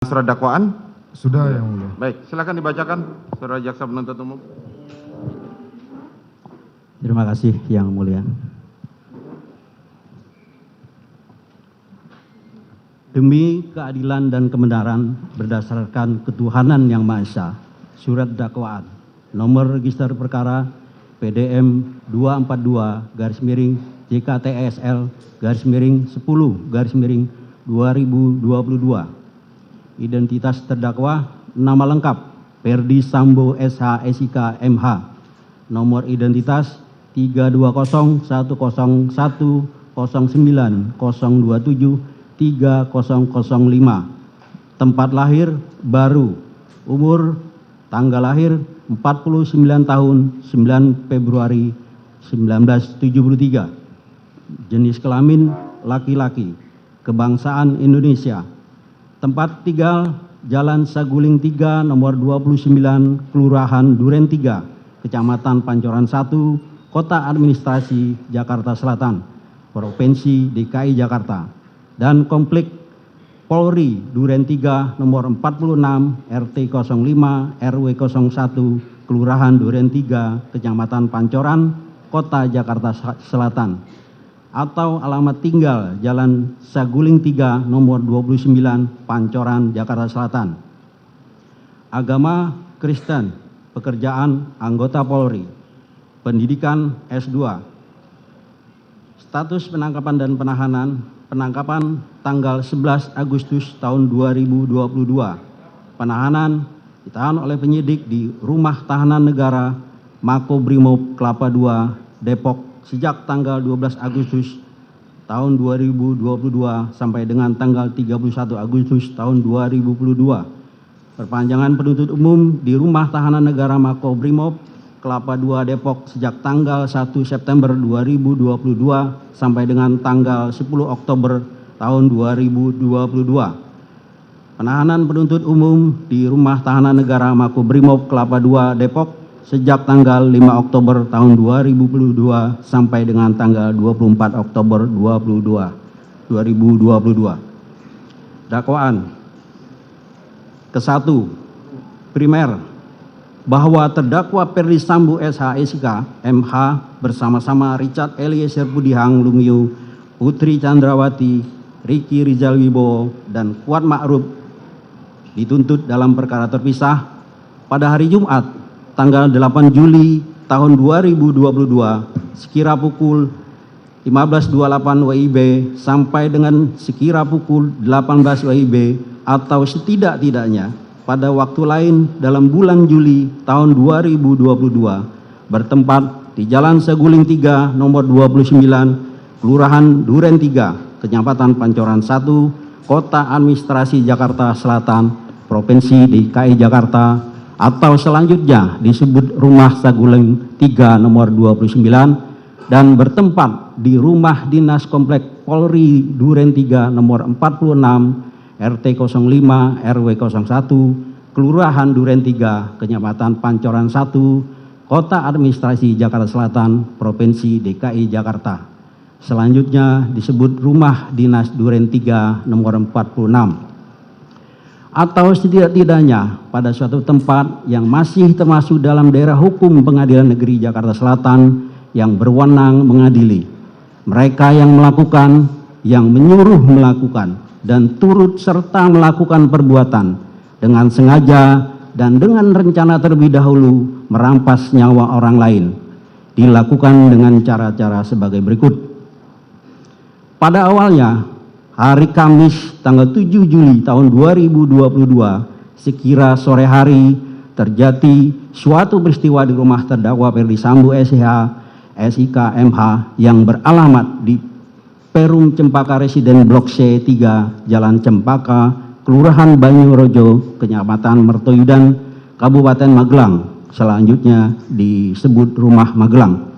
Surat dakwaan? Sudah, Yang Mulia. Baik, silakan dibacakan, Saudara Jaksa Penuntut Umum. Terima kasih, Yang Mulia. Demi keadilan dan kebenaran berdasarkan ketuhanan Yang Maha Esa, surat dakwaan nomor register perkara PDM 242-JKTSL-10-2022. Identitas terdakwa, nama lengkap Ferdi Sambo SH SIK MH, nomor identitas 320101090273005, tempat lahir Baru, umur tanggal lahir 49 tahun 9 Februari 1973, jenis kelamin laki-laki, kebangsaan Indonesia, tempat tinggal Jalan Saguling 3 nomor 29, Kelurahan Duren 3, Kecamatan Pancoran 1, Kota Administrasi Jakarta Selatan, Provinsi DKI Jakarta, dan Komplek Polri Duren 3 nomor 46, RT 05, RW 01, Kelurahan Duren 3, Kecamatan Pancoran, Kota Jakarta Selatan, atau alamat tinggal Jalan Saguling 3 nomor 29, Pancoran, Jakarta Selatan. Agama Kristen, pekerjaan anggota Polri, pendidikan S2. Status penangkapan dan penahanan, penangkapan tanggal 11 Agustus tahun 2022. Penahanan ditahan oleh penyidik di Rumah Tahanan Negara Makobrimob Kelapa II, Depok, sejak tanggal 12 Agustus tahun 2022 sampai dengan tanggal 31 Agustus tahun 2022. Perpanjangan penuntut umum di Rumah Tahanan Negara Makobrimob Kelapa II, Depok, sejak tanggal 1 September 2022 sampai dengan tanggal 10 Oktober tahun 2022. Penahanan penuntut umum di Rumah Tahanan Negara Makobrimob Kelapa II, Depok, sejak tanggal 5 Oktober tahun 2022 sampai dengan tanggal 24 Oktober 2022. Dakwaan ke-1, primer, bahwa terdakwa Ferdi Sambo SH SIK MH bersama-sama Richard Eliezer Pudihang Lumiu, Putri Chandrawati, Ricky Rizal Wibowo, dan Kuat Ma'ruf dituntut dalam perkara terpisah pada hari Jumat tanggal 8 Juli tahun 2022 sekira pukul 15.28 WIB sampai dengan sekira pukul 18 WIB atau setidak-tidaknya pada waktu lain dalam bulan Juli tahun 2022 bertempat di Jalan Saguling 3 nomor 29, Kelurahan Duren 3, Kecamatan Pancoran 1, Kota Administrasi Jakarta Selatan, Provinsi DKI Jakarta, atau selanjutnya disebut Rumah Saguling 3 nomor 29, dan bertempat di Rumah Dinas Komplek Polri Duren 3 nomor 46, RT 05, RW 01, Kelurahan Duren 3, Kecamatan Pancoran 1, Kota Administrasi Jakarta Selatan, Provinsi DKI Jakarta. Selanjutnya disebut Rumah Dinas Duren 3 nomor 46. Atau setidak-tidaknya pada suatu tempat yang masih termasuk dalam daerah hukum Pengadilan Negeri Jakarta Selatan yang berwenang mengadili. Mereka yang melakukan, yang menyuruh melakukan, dan turut serta melakukan perbuatan dengan sengaja dan dengan rencana terlebih dahulu merampas nyawa orang lain, dilakukan dengan cara-cara sebagai berikut. Pada awalnya, hari Kamis tanggal 7 Juli tahun 2022, sekira sore hari, terjadi suatu peristiwa di rumah terdakwa Ferdi Sambo SH SIK MH yang beralamat di Perum Cempaka Residen Blok C 3, Jalan Cempaka, Kelurahan Banyurojo, Kecamatan Mertoyudan, Kabupaten Magelang, selanjutnya disebut Rumah Magelang.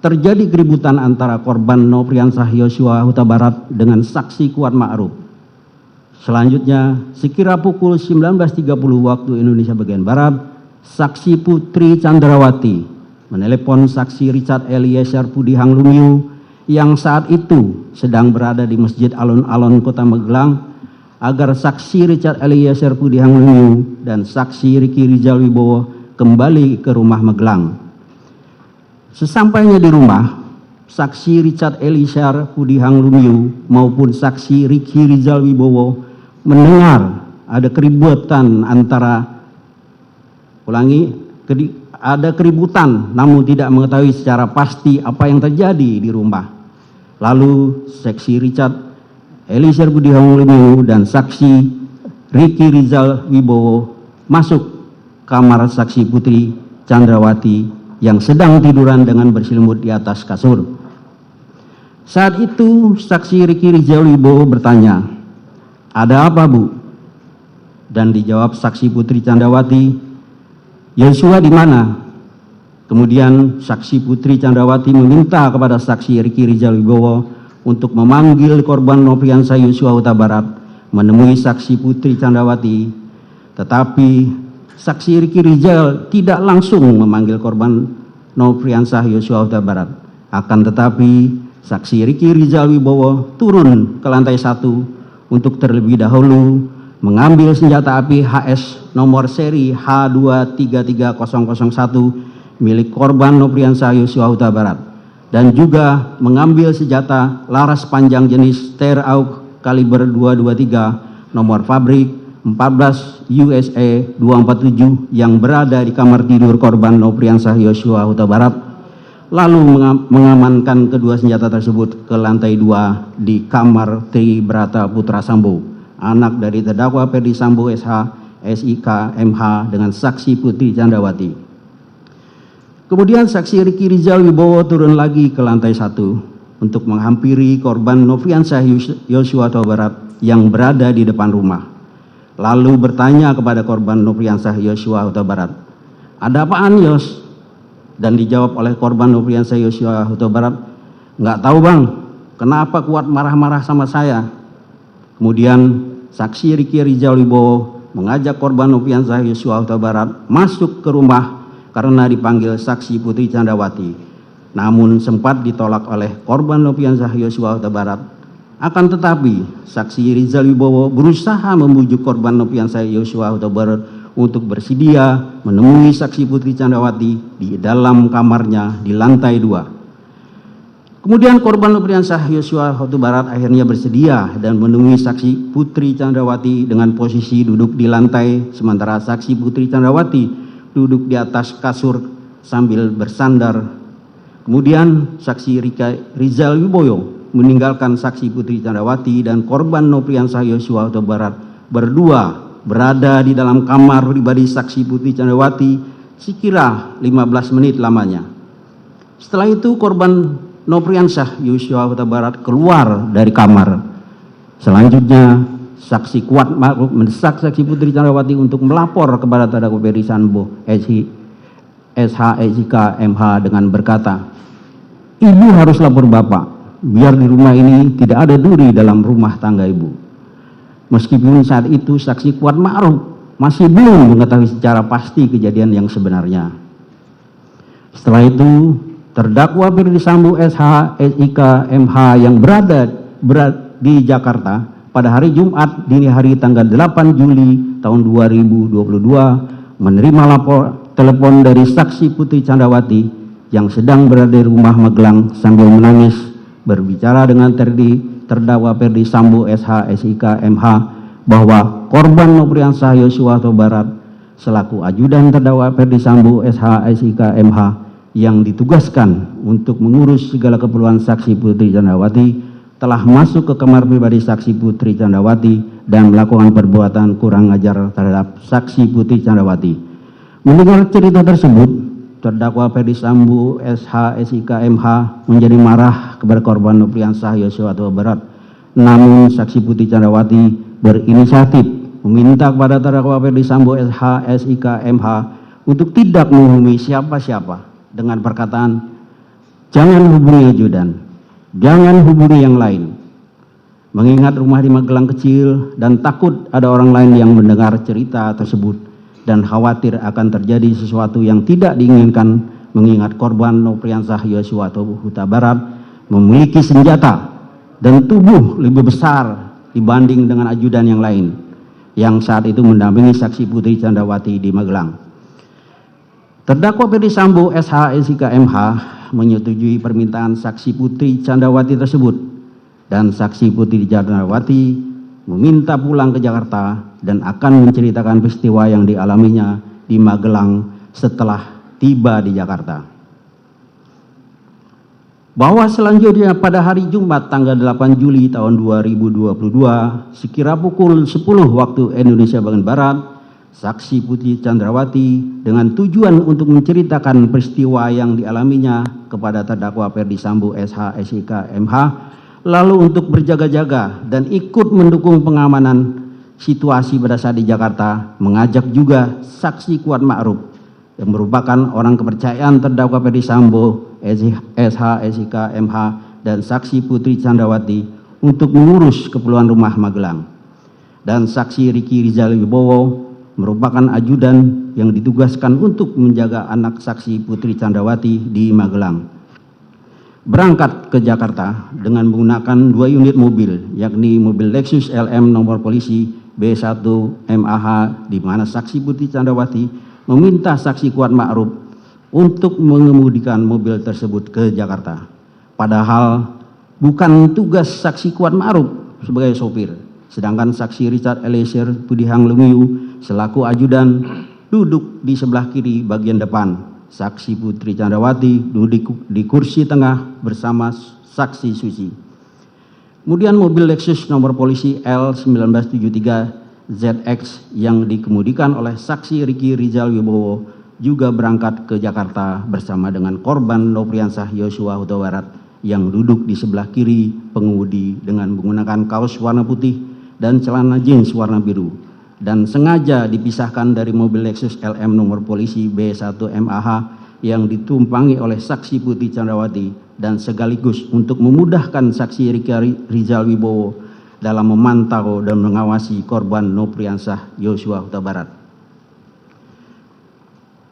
Terjadi keributan antara korban Nofriansah Yosua Huta Barat dengan saksi Kuat Ma'ruf. Selanjutnya, sekira pukul 19.30 waktu Indonesia bagian Barat, saksi Putri Chandrawati menelepon saksi Richard Eliezer Pudihang Lumiu yang saat itu sedang berada di Masjid Alun-Alun Kota Magelang agar saksi Richard Eliezer Pudihang Lumiu dan saksi Riki Rizal Wibowo kembali ke rumah Magelang. Sesampainya di rumah, saksi Richard Eliezer Pudihang Lumiu maupun saksi Riki Rizal Wibowo mendengar ada keributan ada keributan namun tidak mengetahui secara pasti apa yang terjadi di rumah. Lalu saksi Richard Eliezer Pudihang Lumiu dan saksi Riki Rizal Wibowo masuk kamar saksi Putri Chandrawati yang sedang tiduran dengan berselimut di atas kasur. Saat itu saksi Riki Rizal Wibowo bertanya, "Ada apa, Bu?" Dan dijawab saksi Putri Chandrawati, "Yosua di mana?" Kemudian saksi Putri Chandrawati meminta kepada saksi Riki Rizal Wibowo untuk memanggil korban Nofriansah Yosua Huta Barat menemui saksi Putri Chandrawati, tetapi saksi Riki Rizal tidak langsung memanggil korban Nofriansah Yosua Huta Barat. Akan tetapi saksi Riki Rizal Wibowo turun ke lantai 1 untuk terlebih dahulu mengambil senjata api HS nomor seri H233001 milik korban Nofriansah Yosua Huta Barat dan juga mengambil senjata laras panjang jenis Steyr AUG kaliber 223 nomor pabrik 14 USA 247 yang berada di kamar tidur korban Nofriansah Yosua Huta Barat, lalu mengamankan kedua senjata tersebut ke lantai 2 di kamar Tri Brata Putra Sambo, anak dari terdakwa Ferdi Sambo SH, SIK, MH dengan saksi Putri Chandrawati. Kemudian saksi Riki Rizal Wibowo turun lagi ke lantai 1 untuk menghampiri korban Nofriansah Yosua Huta Barat yang berada di depan rumah. Lalu bertanya kepada korban Nofriansah Yosua Huta Barat, "Ada apaan, Yos?" Dan dijawab oleh korban Nofriansah Yosua Huta Barat, "Nggak tahu, Bang, kenapa kuat marah-marah sama saya." Kemudian saksi Riki Rizal Wibowo mengajak korban Nofriansah Yosua Huta Barat masuk ke rumah karena dipanggil saksi Putri Chandrawati, namun sempat ditolak oleh korban Nofriansah Yosua Huta Barat. Akan tetapi saksi Rizal Wibowo berusaha membujuk korban Nofriansah Yosua Huta Barat untuk bersedia menemui saksi Putri Chandrawati di dalam kamarnya di lantai 2. Kemudian korban Nofriansah Yosua Huta Barat akhirnya bersedia dan menemui saksi Putri Chandrawati dengan posisi duduk di lantai, sementara saksi Putri Chandrawati duduk di atas kasur sambil bersandar. Kemudian saksi Rizal Wibowo meninggalkan saksi Putri Chandrawati dan korban Nofriansah Yosua Huta Barat berdua berada di dalam kamar pribadi saksi Putri Chandrawati sekira 15 menit lamanya. Setelah itu korban Nofriansah Yosua Huta Barat keluar dari kamar. Selanjutnya saksi Kuat Ma'ruf mendesak saksi Putri Chandrawati untuk melapor kepada terdakwa Ferdi Sambo SH, SIK, MH dengan berkata, "Ibu harus lapor Bapak, biar di rumah ini tidak ada duri dalam rumah tangga Ibu." Meskipun saat itu saksi Kuat Ma'ruf masih belum mengetahui secara pasti kejadian yang sebenarnya. Setelah itu terdakwa Ferdi Sambo SH, SIK, MH yang berada di Jakarta pada hari Jumat dini hari tanggal 8 Juli tahun 2022 menerima telepon dari saksi Putri Chandrawati yang sedang berada di rumah Magelang sambil menangis berbicara dengan terdakwa Ferdi Sambo SH, SIK, MH bahwa korban Nofriansah Yosua Huta Barat selaku ajudan terdakwa Ferdi Sambo SH, SIK, MH yang ditugaskan untuk mengurus segala keperluan saksi Putri Chandrawati telah masuk ke kamar pribadi saksi Putri Chandrawati dan melakukan perbuatan kurang ajar terhadap saksi Putri Chandrawati. Mendengar cerita tersebut, terdakwa Ferdi Sambo SH, SIK, MH menjadi marah kepada korban Nofriansah Yosua Huta Barat. Namun saksi Putri Chandrawati berinisiatif meminta kepada terdakwa Ferdi Sambo SH, SIK, MH untuk tidak menghubungi siapa-siapa dengan perkataan, "Jangan hubungi ajudan, jangan hubungi yang lain." Mengingat rumah di Magelang kecil dan takut ada orang lain yang mendengar cerita tersebut dan khawatir akan terjadi sesuatu yang tidak diinginkan, mengingat korban Nofriansah Yosua Huta Barat memiliki senjata dan tubuh lebih besar dibanding dengan ajudan yang lain yang saat itu mendampingi saksi Putri Chandrawati di Magelang. Terdakwa Ferdi Sambo SH SIK MH menyetujui permintaan saksi Putri Chandrawati tersebut dan saksi Putri Chandrawati meminta pulang ke Jakarta dan akan menceritakan peristiwa yang dialaminya di Magelang setelah tiba di Jakarta. Bahwa selanjutnya pada hari Jumat tanggal 8 Juli tahun 2022 sekira pukul 10 waktu Indonesia bagian Barat, saksi Putri Chandrawati dengan tujuan untuk menceritakan peristiwa yang dialaminya kepada terdakwa Ferdi Sambo SH SIK MH, lalu untuk berjaga-jaga dan ikut mendukung pengamanan situasi pada saat di Jakarta, mengajak juga saksi Kuat Ma'ruf yang merupakan orang kepercayaan terdakwa Ferdi Sambo SH SIK MH dan saksi Putri Chandrawati untuk mengurus keperluan rumah Magelang, dan saksi Riki Rizal Wibowo merupakan ajudan yang ditugaskan untuk menjaga anak saksi Putri Chandrawati di Magelang. Berangkat ke Jakarta dengan menggunakan 2 unit mobil, yakni mobil Lexus LM nomor polisi B1 MAH, di mana saksi Putri Chandrawati meminta saksi Kuat Ma'ruf untuk mengemudikan mobil tersebut ke Jakarta. Padahal bukan tugas saksi Kuat Ma'ruf sebagai sopir, sedangkan saksi Richard Eliezer Budihang Lumiu selaku ajudan duduk di sebelah kiri bagian depan. Saksi Putri Chandrawati duduk di kursi tengah bersama saksi Susi. Kemudian mobil Lexus nomor polisi L1973ZX yang dikemudikan oleh saksi Riki Rizal Wibowo juga berangkat ke Jakarta bersama dengan korban Nopriansah Yosua Huta Barat yang duduk di sebelah kiri pengemudi dengan menggunakan kaos warna putih dan celana jeans warna biru, dan sengaja dipisahkan dari mobil Lexus LM nomor polisi B1 MAH yang ditumpangi oleh saksi Putri Chandrawati, dan sekaligus untuk memudahkan saksi Riki Rizal Wibowo dalam memantau dan mengawasi korban Nopriansah Yosua Huta Barat.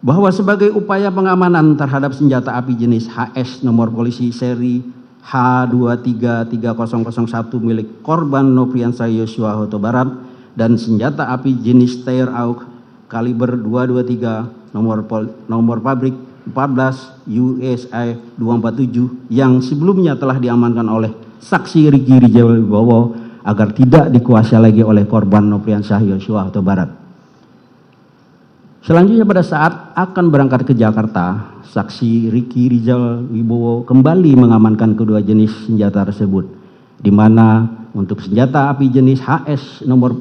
Bahwa sebagai upaya pengamanan terhadap senjata api jenis HS nomor polisi seri H233001 milik korban Nopriansah Yosua Huta Barat dan senjata api jenis Steyr AUK kaliber 223 nomor pabrik 14 USA 247 yang sebelumnya telah diamankan oleh saksi Riki Rizal Wibowo agar tidak dikuasai lagi oleh korban Nopriansah Yosua Huta Barat. Selanjutnya pada saat akan berangkat ke Jakarta, saksi Riki Rizal Wibowo kembali mengamankan kedua jenis senjata tersebut, di mana untuk senjata api jenis HS nomor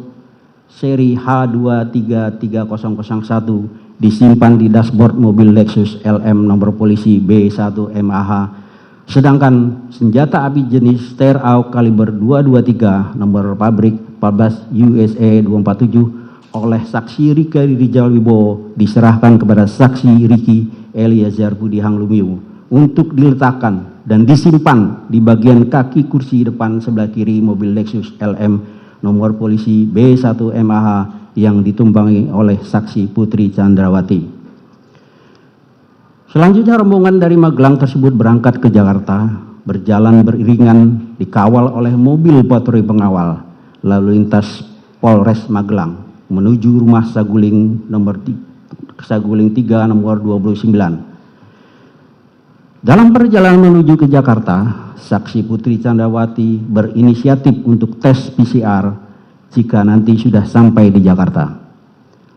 seri H233001 disimpan di dashboard mobil Lexus LM nomor polisi B1 MAH, sedangkan senjata api jenis Steyr AUK kaliber 223 nomor pabrik 14 USA 247 oleh saksi Riki Rizal Wibowo diserahkan kepada saksi Riki Eliezer Budihang Lumiu untuk diletakkan dan disimpan di bagian kaki kursi depan sebelah kiri mobil Lexus LM nomor polisi B1 MAH yang ditumpangi oleh saksi Putri Chandrawati. Selanjutnya rombongan dari Magelang tersebut berangkat ke Jakarta, berjalan beriringan dikawal oleh mobil patroli pengawal lalu lintas Polres Magelang menuju rumah Saguling nomor Saguling 3 nomor 29. Dalam perjalanan menuju ke Jakarta, saksi Putri Chandrawati berinisiatif untuk tes PCR jika nanti sudah sampai di Jakarta.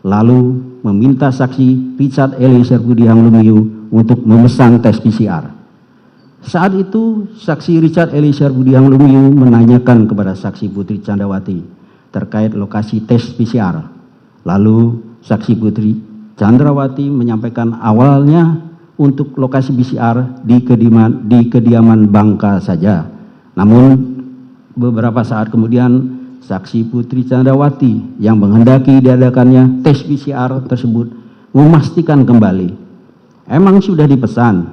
Lalu meminta saksi Richard Eliezer Budihang Lumiu untuk memesan tes PCR. Saat itu saksi Richard Eliezer Budihang Lumiu menanyakan kepada saksi Putri Chandrawati terkait lokasi tes PCR. Lalu saksi Putri Chandrawati menyampaikan awalnya untuk lokasi PCR di kediaman Bangka saja. Namun beberapa saat kemudian saksi Putri Chandrawati yang menghendaki diadakannya tes PCR tersebut memastikan kembali, emang sudah dipesan.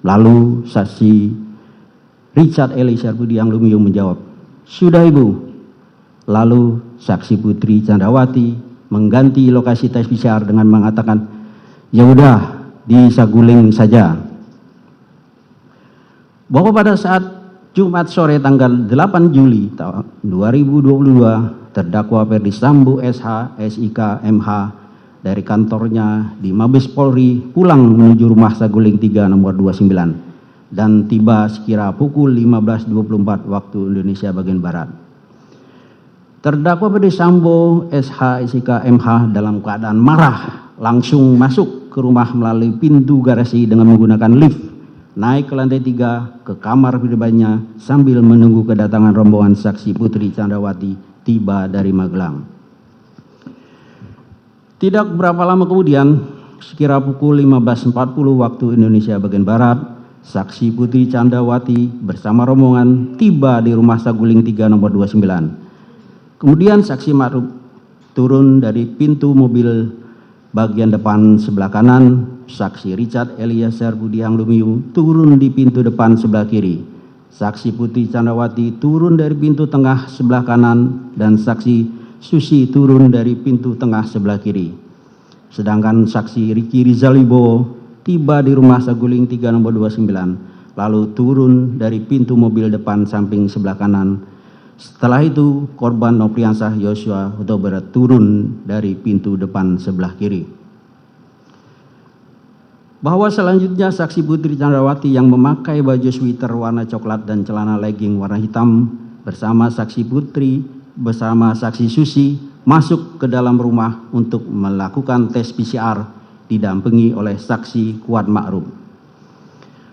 Lalu saksi Richard Eliezer Budihang Lumiu menjawab, sudah Ibu. Lalu saksi Putri Chandrawati mengganti lokasi tes PCR dengan mengatakan, ya udah di Saguling saja. Bahwa pada saat Jumat sore tanggal 8 Juli tahun 2022, terdakwa Ferdi Sambo SH, SIK, MH dari kantornya di Mabes Polri pulang menuju rumah Saguling 3 nomor 29 dan tiba sekira pukul 15.24 waktu Indonesia bagian Barat. Terdakwa Ferdi Sambo SH, SIK, MH dalam keadaan marah langsung masuk ke rumah melalui pintu garasi dengan menggunakan lift, naik ke lantai 3 ke kamar pribadinya sambil menunggu kedatangan rombongan saksi Putri Candrawati tiba dari Magelang. Tidak berapa lama kemudian, sekira pukul 15.40 waktu Indonesia bagian Barat, saksi Putri Candrawati bersama rombongan tiba di rumah Saguling 3 nomor 29. Kemudian saksi Ma'ruf turun dari pintu mobil bagian depan sebelah kanan, saksi Richard Eliezer Budiang Lumiu turun di pintu depan sebelah kiri. Saksi Putri Candrawati turun dari pintu tengah sebelah kanan dan saksi Susi turun dari pintu tengah sebelah kiri. Sedangkan saksi Riki Rizal Wibowo tiba di rumah Saguling 3 nomor 29 lalu turun dari pintu mobil depan samping sebelah kanan. Setelah itu, korban Nopriansah Yosua Huta Barat turun dari pintu depan sebelah kiri. Bahwa selanjutnya saksi Putri Candrawati yang memakai baju sweater warna coklat dan celana legging warna hitam bersama saksi Putri bersama saksi Susi masuk ke dalam rumah untuk melakukan tes PCR didampingi oleh saksi Kuat Ma'ruf.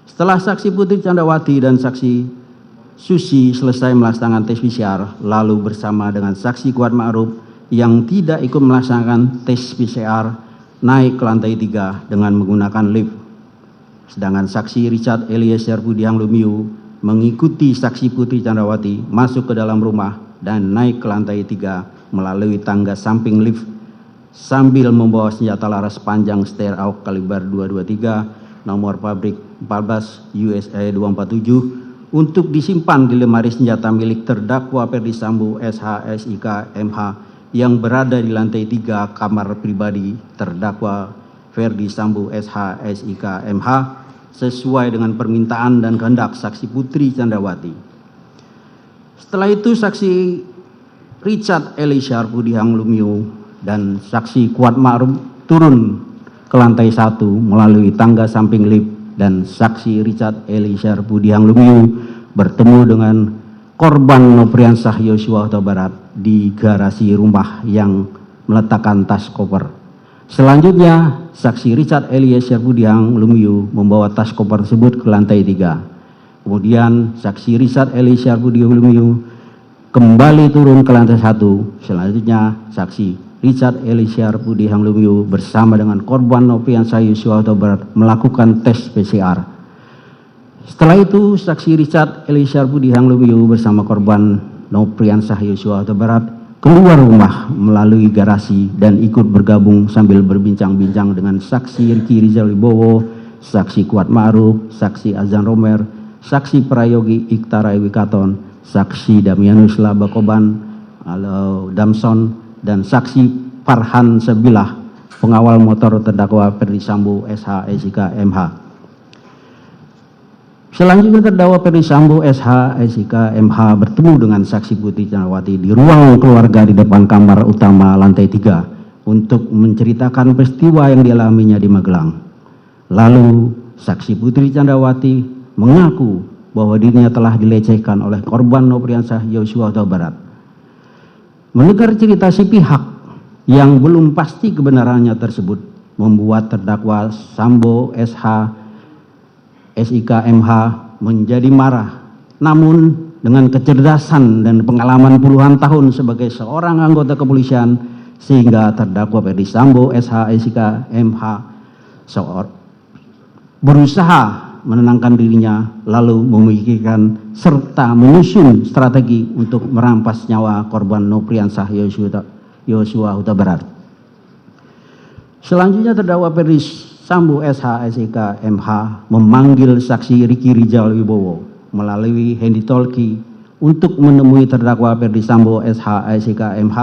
Setelah saksi Putri Candrawati dan saksi Susi selesai melaksanakan tes PCR, lalu bersama dengan saksi Kuat Ma'ruf yang tidak ikut melaksanakan tes PCR naik ke lantai 3 dengan menggunakan lift. Sedangkan saksi Richard Eliezer Budiang Lumiu mengikuti saksi Putri Candrawati masuk ke dalam rumah dan naik ke lantai 3 melalui tangga samping lift sambil membawa senjata laras panjang Steyr AUK kaliber 223 nomor pabrik 14 USA 247 untuk disimpan di lemari senjata milik terdakwa Ferdi Sambo SH, SIK, MH yang berada di lantai 3 kamar pribadi terdakwa Ferdi Sambo SH, SIK, MH sesuai dengan permintaan dan kehendak saksi Putri Candrawati. Setelah itu saksi Richard Eliezer Budiang Lumiu dan saksi Kuat Ma'ruf turun ke lantai 1 melalui tangga samping lift dan saksi Richard Eliezer Budiang Lumiu bertemu dengan korban Nopriansah Yosua Huta Barat di garasi rumah yang meletakkan tas koper. Selanjutnya, saksi Richard Eliezer Budiang Lumiu membawa tas koper tersebut ke lantai 3. Kemudian, saksi Richard Eliezer Budiang Lumiu kembali turun ke lantai 1. Selanjutnya, saksi Richard Eliezer Budiang Lumiu bersama dengan korban Nopriansah Yosua Huta Barat melakukan tes PCR. Setelah itu, saksi Richard Eliezer Budiang Lumiu bersama korban Nopriansah Yosua Huta Barat keluar rumah melalui garasi dan ikut bergabung sambil berbincang-bincang dengan saksi Riki Rizal Wibowo, saksi Kuat Ma'ruf, saksi Azan Romer, saksi Prayogi Iktara Wikaton, saksi Damianus Labakoban, Damson, dan saksi Farhan Sebilah, pengawal motor terdakwa Ferdi Sambo SH, SIK, MH. Selanjutnya terdakwa Ferdi Sambo SH, SIK, MH bertemu dengan saksi Putri Candrawati di ruang keluarga di depan kamar utama lantai 3 untuk menceritakan peristiwa yang dialaminya di Magelang. Lalu saksi Putri Candrawati mengaku bahwa dirinya telah dilecehkan oleh korban Nopriansah Yosua Huta Barat. Mendengar cerita si pihak yang belum pasti kebenarannya tersebut membuat terdakwa Sambo SH, SIK, MH menjadi marah. Namun dengan kecerdasan dan pengalaman puluhan tahun sebagai seorang anggota kepolisian sehingga terdakwa Ferdi Sambo SH, SIK, MH berusaha menenangkan dirinya lalu memikirkan serta menyusun strategi untuk merampas nyawa korban Nopriansah Yosua Huta Barat. Selanjutnya terdakwa Ferdi Sambo SH, SIK, MH memanggil saksi Riki Rizal Wibowo melalui handy talkie untuk menemui terdakwa Ferdi Sambo SH, SIK, MH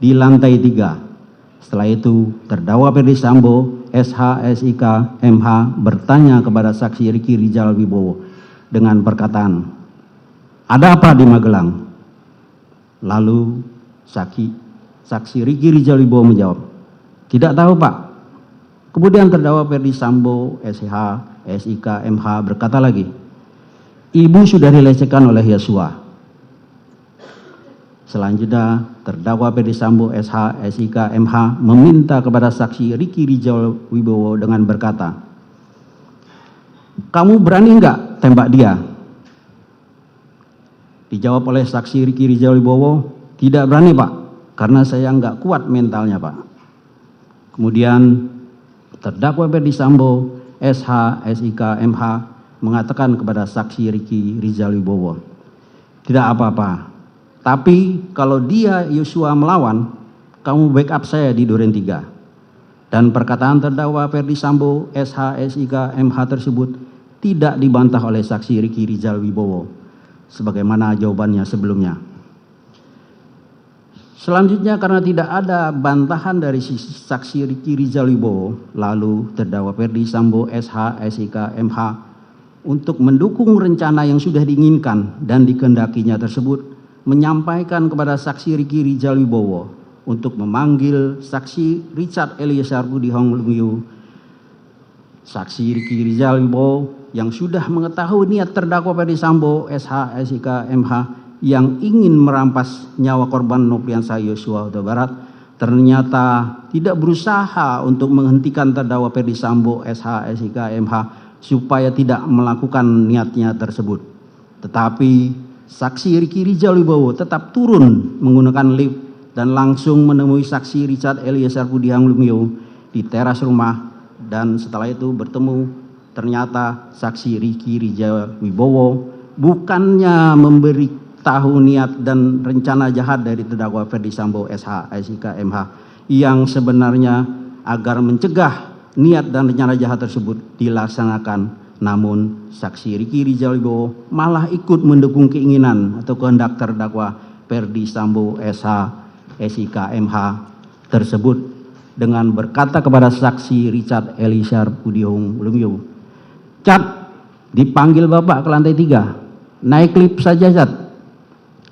di lantai 3. Setelah itu terdakwa Ferdi Sambo SH, SIK, MH bertanya kepada saksi Riki Rizal Wibowo dengan perkataan, Ada apa di Magelang? Lalu saksi Riki Rizal Wibowo menjawab, tidak tahu Pak. Kemudian terdakwa Ferdi Sambo, SH, SIK, MH berkata lagi, ibu sudah dilecehkan oleh Yosua. Selanjutnya terdakwa Ferdi Sambo, SH, SIK, MH meminta kepada saksi Riki Rizal Wibowo dengan berkata, kamu berani enggak tembak dia? Dijawab oleh saksi Riki Rizal Wibowo, tidak berani Pak, karena saya enggak kuat mentalnya Pak. Kemudian terdakwa Ferdi Sambo, SH, SIK, MH mengatakan kepada saksi Riki Rizal Wibowo, tidak apa-apa, tapi kalau dia Yosua melawan, kamu backup saya di Duren 3. Dan perkataan terdakwa Ferdi Sambo, SH, SIK, MH tersebut tidak dibantah oleh saksi Riki Rizal Wibowo, sebagaimana jawabannya sebelumnya. Selanjutnya karena tidak ada bantahan dari saksi Riki Rizal Wibowo, lalu terdakwa Ferdi Sambo, SH, SIK, MH untuk mendukung rencana yang sudah diinginkan dan dikehendakinya tersebut, menyampaikan kepada saksi Riki Rizal Wibowo untuk memanggil saksi Richard Eliezer Pudihang Lumiu. Saksi Riki Rizal Wibowo yang sudah mengetahui niat terdakwa Ferdi Sambo, SH, SIK, MH yang ingin merampas nyawa korban Nopriansah Yosua Huta Barat, ternyata tidak berusaha untuk menghentikan terdakwa Ferdi Sambo, SH, SIK, MH supaya tidak melakukan niatnya tersebut. Tetapi saksi Riki Rizal Wibowo tetap turun menggunakan lift dan langsung menemui saksi Richard Eliezer Pudihang Lumiu di teras rumah, dan setelah itu bertemu. Ternyata saksi Riki Rizal Wibowo bukannya memberitahu niat dan rencana jahat dari terdakwa Ferdi Sambo, SH, SIK, MH yang sebenarnya agar mencegah niat dan rencana jahat tersebut dilaksanakan, namun saksi Riki Rizal Wibowo malah ikut mendukung keinginan atau kehendak terdakwa Ferdi Sambo, SH, SIK, MH tersebut dengan berkata kepada saksi Richard Eliezer Pudihang Lumiu, Cat, dipanggil Bapak ke lantai 3, naik lift saja Cat.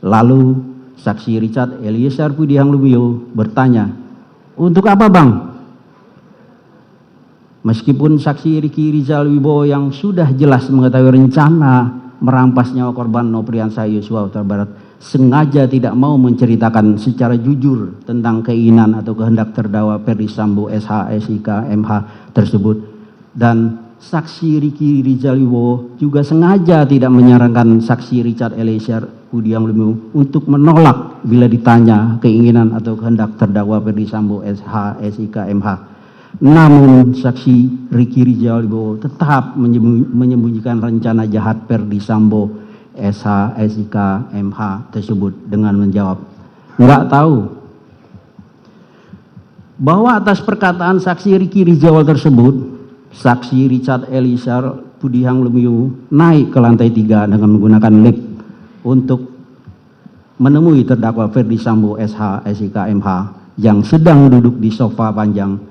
Lalu saksi Richard Eliezer Pudihang Lumiu bertanya, untuk apa Bang? Meskipun saksi Riki Rizal Wibowo yang sudah jelas mengetahui rencana merampas nyawa korban Nopriansah Yosua Huta Barat sengaja tidak mau menceritakan secara jujur tentang keinginan atau kehendak terdakwa Ferdi Sambo, SH, SIK, MH tersebut, dan saksi Riki Rizal Wibowo juga sengaja tidak menyarankan saksi Richard Eliezer Pudihang Lumiu untuk menolak bila ditanya keinginan atau kehendak terdakwa Ferdi Sambo, SH, SIK, MH. Namun saksi Riki Rizal Wibowo tetap menyembunyikan rencana jahat Ferdi Sambo, SH, SIK, MH tersebut dengan menjawab, enggak tahu. Bahwa atas perkataan saksi Riki Rizal tersebut, saksi Richard Eliezer Pudihang Lumiu naik ke lantai 3 dengan menggunakan lift untuk menemui terdakwa Ferdi Sambo, SH, SIK, MH yang sedang duduk di sofa panjang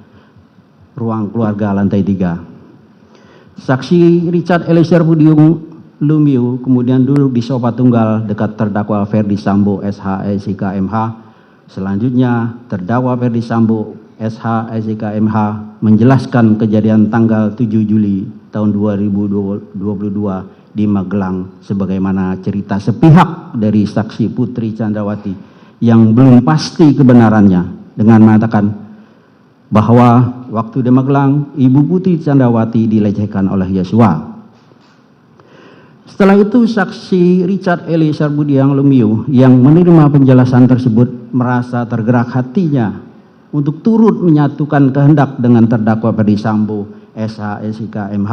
ruang keluarga lantai 3. Saksi Richard Eliezer Pudihang Lumiu kemudian duduk di sofa tunggal dekat terdakwa Ferdi Sambo, SH, SIK, MH. Selanjutnya terdakwa Ferdi Sambo, SH, SIK, MH menjelaskan kejadian tanggal 7 Juli tahun 2022 di Magelang sebagaimana cerita sepihak dari saksi Putri Candrawati yang belum pasti kebenarannya, dengan mengatakan bahwa waktu di Magelang Ibu Putri Candrawati dilecehkan oleh Yosua. Setelah itu saksi Richard Eliezer Pudihang Lumiu yang menerima penjelasan tersebut merasa tergerak hatinya untuk turut menyatukan kehendak dengan terdakwa Ferdi Sambo, SH, SIK, MH.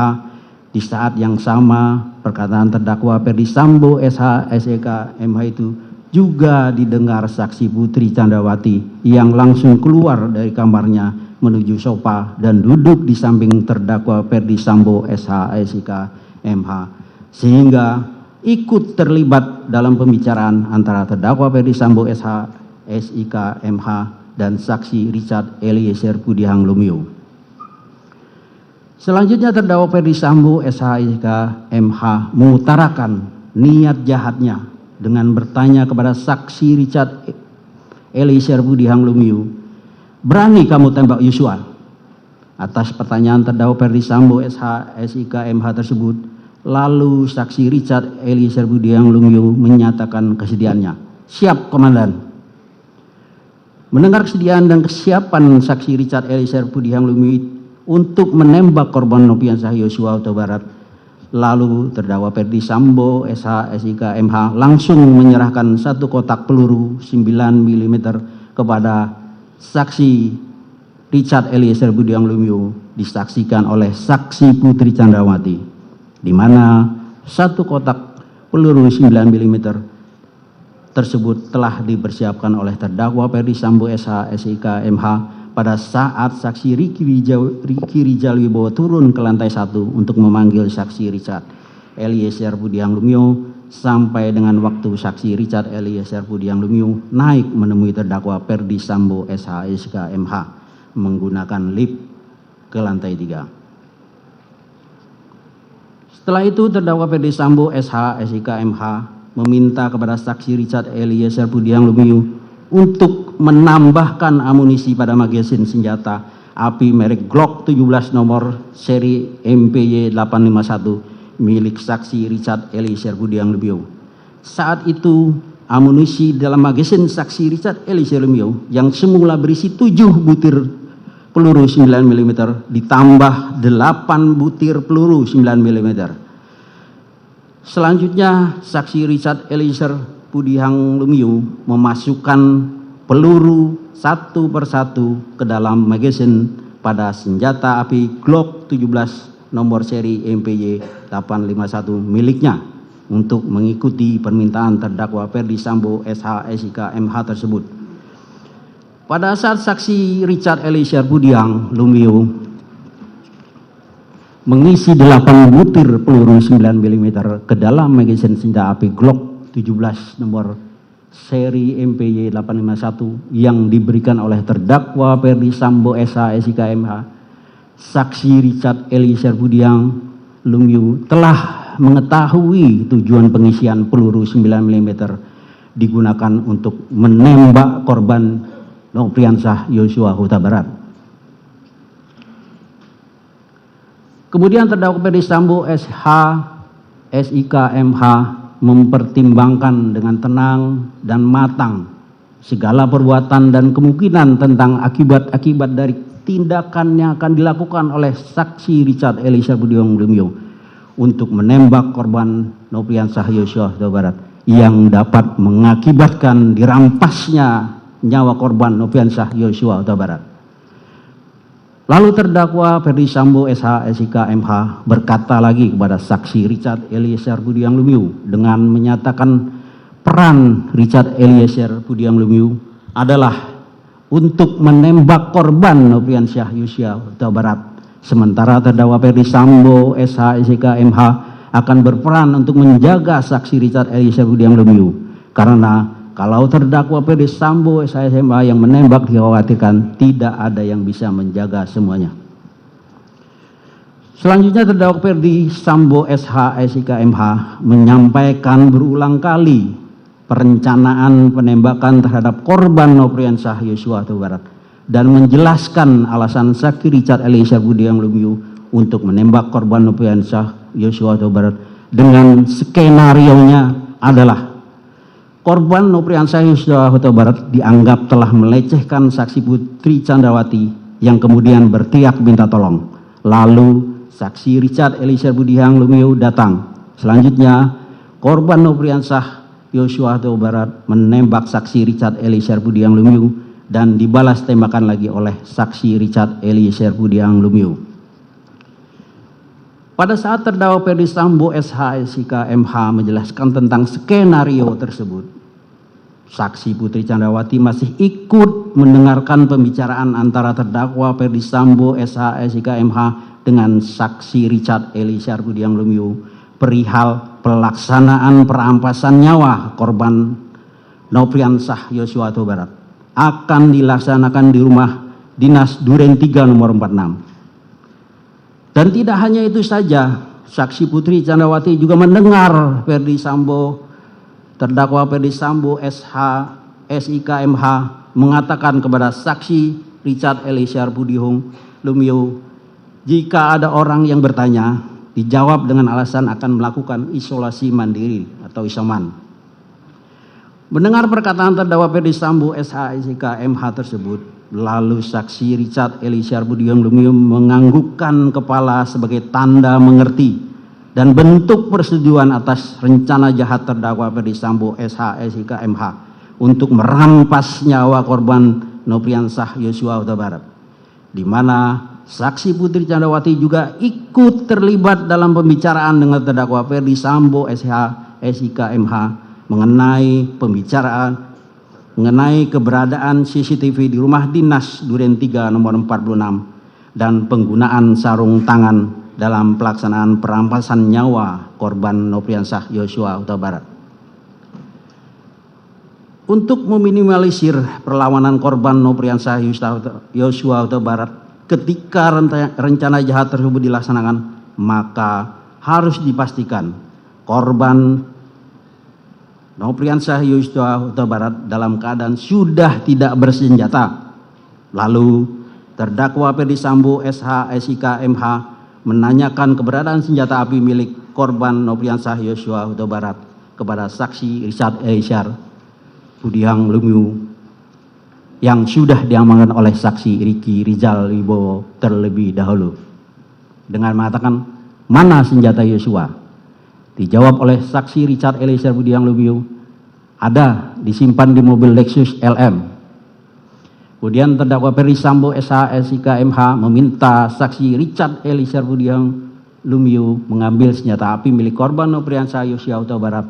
Di saat yang sama perkataan terdakwa Ferdi Sambo, SH, SIK, MH itu juga didengar saksi Putri Candrawati yang langsung keluar dari kamarnya menuju sofa dan duduk di samping terdakwa Ferdi Sambo, SH, SIK, MH, sehingga ikut terlibat dalam pembicaraan antara terdakwa Ferdi Sambo, SH, SIK, MH dan saksi Richard Eliezer Pudihang Lumiu. Selanjutnya terdakwa Ferdi Sambo, SH, SIK, MH mengutarakan niat jahatnya dengan bertanya kepada saksi Richard Eliezer Budiang Lumiu, "Berani kamu tembak Yosua?" Atas pertanyaan terdakwa Ferdi Sambo SH SIK MH tersebut, lalu saksi Richard Eliezer Budiang Lumiu menyatakan kesediaannya. "Siap, Komandan." Mendengar kesediaan dan kesiapan saksi Richard Eliezer Budiang Lumiu untuk menembak korban Nopiansyah Yosua Huta Barat, lalu terdakwa Ferdi Sambo SH SIK MH langsung menyerahkan satu kotak peluru 9 mm kepada saksi Richard Eliezer Budiang Lumiu, disaksikan oleh saksi Putri Chandrawati, di mana satu kotak peluru 9 mm tersebut telah dipersiapkan oleh terdakwa Ferdi Sambo SH SIK MH pada saat saksi Ricky Rijal Wibowo turun ke lantai 1 untuk memanggil saksi Richard Eliezer Budiang Lumiu, sampai dengan waktu saksi Richard Eliezer Budiang Lumiu naik menemui terdakwa Ferdi Sambo SH SIK MH menggunakan lift ke lantai 3. Setelah itu terdakwa Ferdi Sambo SH SIK MH meminta kepada saksi Richard Eliezer Budiang Lumiu untuk menambahkan amunisi pada magasin senjata api merek Glock 17 nomor seri MPY 851 milik saksi Richard Eliezer Budiang Lumiu. Saat itu amunisi dalam magasin saksi Richard Eliezer Lumiu yang semula berisi 7 butir peluru 9 mm ditambah 8 butir peluru 9 mm. Selanjutnya saksi Richard Eliezer Budiang Lumiu memasukkan peluru satu persatu ke dalam magasin pada senjata api Glock 17 nomor seri MPY 851 miliknya untuk mengikuti permintaan terdakwa Ferdi Sambo SH SIK MH tersebut. Pada saat saksi Richard Eliezer Budiang Lumiu mengisi 8 butir peluru 9 mm ke dalam magasin senjata api Glock 17 nomor seri MPY 851 yang diberikan oleh terdakwa Ferdi Sambo SH SIK MH, saksi Richard Eliezer Budiang Lumiu telah mengetahui tujuan pengisian peluru 9 mm digunakan untuk menembak korban Nopiansyah Yosua Huta Barat. Kemudian terdakwa Ferdi Sambo SH SIK MH mempertimbangkan dengan tenang dan matang segala perbuatan dan kemungkinan tentang akibat-akibat dari tindakan yang akan dilakukan oleh saksi Richard Eliezer Budiang Lumiu untuk menembak korban Nopiansyah Yosua Huta Barat yang dapat mengakibatkan dirampasnya nyawa korban Nopiansyah Yosua Huta Barat. Lalu terdakwa Ferdi Sambo SH SIK MH berkata lagi kepada saksi Richard Eliezer Budiang Lumiu dengan menyatakan peran Richard Eliezer Budiang Lumiu adalah untuk menembak korban Nopiansyah Yosua Huta Barat, sementara terdakwa Ferdi Sambo SH SIK MH akan berperan untuk menjaga saksi Richard Eliezer Budiang Lumiu, karena kalau terdakwa Ferdi Sambo SH MH yang menembak dikhawatirkan tidak ada yang bisa menjaga semuanya. Selanjutnya terdakwa Ferdi Sambo SH SIK MH menyampaikan berulang kali perencanaan penembakan terhadap korban Nopiansyah Yosua Huta Barat dan menjelaskan alasan saksi Richard Eliezer Budiang Lumiu untuk menembak korban Nopiansyah Yosua Huta Barat dengan skenarionya adalah korban Nopiansyah Yosua Huta Barat dianggap telah melecehkan saksi Putri Chandrawati yang kemudian berteriak minta tolong. Lalu saksi Richard Eliezer Budiang Lumiu datang. Selanjutnya korban Nopiansyah Yosua Huta Barat menembak saksi Richard Eliezer Budiang Lumiu dan dibalas tembakan lagi oleh saksi Richard Eliezer Budiang Lumiu. Pada saat terdakwa Ferdi Sambo SH SIK MH menjelaskan tentang skenario tersebut, saksi Putri Chandrawati masih ikut mendengarkan pembicaraan antara terdakwa Ferdi Sambo SH SIK MH dengan saksi Richard Eliezer Budiang Lumiu perihal pelaksanaan perampasan nyawa korban Nopiansyah Yosua Huta Barat akan dilaksanakan di rumah dinas Duren 3 nomor 46. Dan tidak hanya itu saja, saksi Putri Chandrawati juga mendengar Ferdi Sambo terdakwa Ferdi Sambo SH SIK MH mengatakan kepada saksi Richard Eliezer Pudiang Lumiu, jika ada orang yang bertanya, dijawab dengan alasan akan melakukan isolasi mandiri atau isoman. Mendengar perkataan terdakwa Ferdi Sambo SH SIK MH tersebut, lalu saksi Richard Eliezer Pudiang Lumiu menganggukkan kepala sebagai tanda mengerti dan bentuk persetujuan atas rencana jahat terdakwa Ferdi Sambo SH SIK MH untuk merampas nyawa korban Nopriansah Yosua Huta Barat, di mana saksi Putri Candrawati juga ikut terlibat dalam pembicaraan dengan terdakwa Ferdi Sambo SH SIK MH mengenai keberadaan CCTV di rumah dinas Duren 3 nomor 46 dan penggunaan sarung tangan dalam pelaksanaan perampasan nyawa korban Nopriansah Yosua Huta Barat. Untuk meminimalisir perlawanan korban Nopriansah Yosua Huta Barat ketika rencana jahat tersebut dilaksanakan, maka harus dipastikan korban Nopriansah Yosua Huta Barat dalam keadaan sudah tidak bersenjata. Lalu terdakwa Ferdi Sambo SH SIK MH menanyakan keberadaan senjata api milik korban Nopriansah Yosua Huta Barat kepada saksi Richard Eliezer Pudiang Lumiu yang sudah diamankan oleh saksi Riki Rizal Wibowo terlebih dahulu dengan mengatakan, mana senjata Yosua? Dijawab oleh saksi Richard Eliezer Pudiang Lumiu, ada, disimpan di mobil Lexus LM. Kemudian terdakwa Ferdi Sambo SH SIK MH meminta saksi Richard Eliezer Pudiang Lumiu mengambil senjata api milik korban Nopriansah Yosua Huta Barat.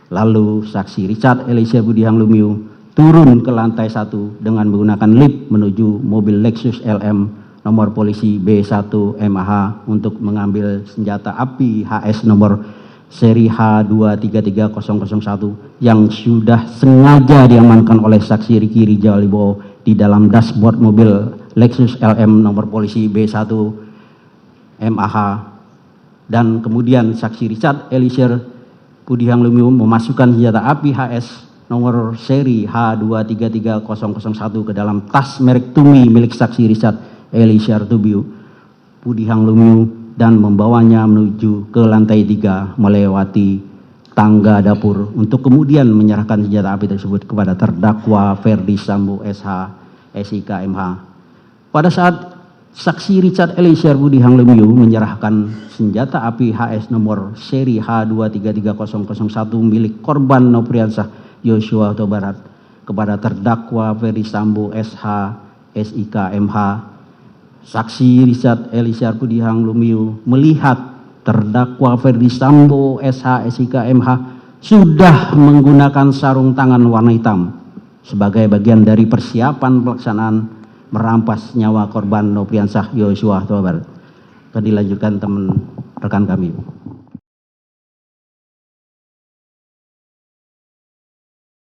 Lalu saksi Richard Eliezer Pudiang Lumiu turun ke lantai 1 dengan menggunakan lift menuju mobil Lexus LM nomor polisi B1 MAH untuk mengambil senjata api HS nomor seri H233001 yang sudah sengaja diamankan oleh saksi Riki Rizal Wibowo di dalam dashboard mobil Lexus LM nomor polisi B1 MAH. Dan kemudian saksi Richard Eliezer Pudiang Lumiu memasukkan senjata api HS nomor seri H233001 ke dalam tas merek Tumi milik saksi Richard Eliezer Pudiang Lumiu dan membawanya menuju ke lantai 3 melewati tangga dapur untuk kemudian menyerahkan senjata api tersebut kepada terdakwa Ferdi Sambo SH SIK MH. Pada saat saksi Richard Eliezer Pudiang Lumiu menyerahkan senjata api HS nomor seri H233001 milik korban Nopriansah Yosua Huta Barat kepada terdakwa Ferdi Sambo SH SIK MH, saksi Richard Eliezer Pudiang Lumiu melihat terdakwa Ferdi Sambo SH SIK MH sudah menggunakan sarung tangan warna hitam sebagai bagian dari persiapan pelaksanaan merampas nyawa korban Nopriansah Yosua Huta Barat. Akan dilanjutkan teman rekan kami.